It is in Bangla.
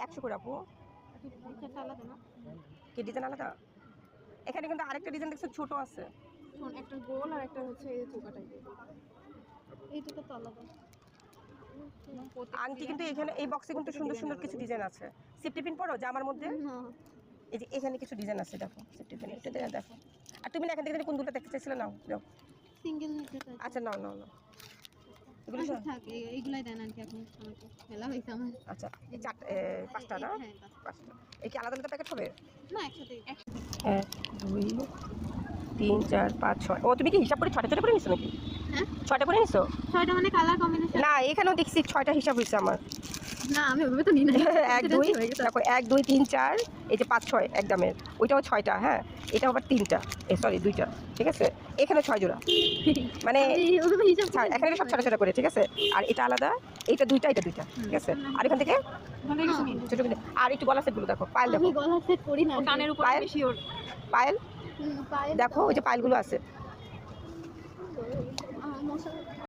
100 করে আপু। আলাদা না কি ডিজাইন আলাদা? এখানে কিন্তু আরেকটা ডিজাইন দেখছো ছোট আছে। শোন, একটা গোল আর একটা হচ্ছে এই চোকা টাইপের। এই দুটো তো আলাদা। আংটি কিন্তু এখানে এই বক্সে কিন্তু সুন্দর সুন্দর কিছু ডিজাইন আছে। সেফটি পিন পরো জামার মধ্যে। এই যে এখানে কিছু ডিজাইন আছে দেখো, সেফটি পিন একটু দেখো। আর তুমি এখান থেকে কোন দুটো দেখতে চাইছিলে নাও দাও। সিঙ্গেল নিতে চাই। আচ্ছা নাও নাও নাও। এগুলো আচ্ছা থাক, এইগুলাই দেন আর কি এখন আমাকে। মেলা হইছে আমার। আচ্ছা এই চারটা পাঁচটা না? হ্যাঁ পাঁচটা। এই কি আলাদা আলাদা প্যাকেট হবে? না, একসাথে। 1 2 3 4 5 6। ও তুমি কি হিসাব করে 6টা করে নিছো নাকি? হ্যাঁ 6টা করে নিছো? 6টা মানে কালার কম্বিনেশন? না এখানেও দেখছি 6টা হিসাব হইছে আমার। না আমি ওভাবে তো নিই না। 1 2 দেখো 1 2 3 4 এই যে 5 6 একদমের। ওইটাও 6টা। হ্যাঁ এটা আবার 3টা, সরি 2টা। ঠিক আছে এখানে 6 জোড়া মানে ওভাবে হিসাব করে এখানে সব 6টা করে। ঠিক আছে আর এটা আলাদা, এটা 2টা এটা 2টা। ঠিক আছে আর এখান থেকে ছোট করে আর একটু গলা সেটগুলো দেখো। পায়েল দেখো, আমি গলা সেট করি না, কানের উপর বেশি ওর পায়েল পায়েল দেখো ওই যে পায়েলগুলো আছে।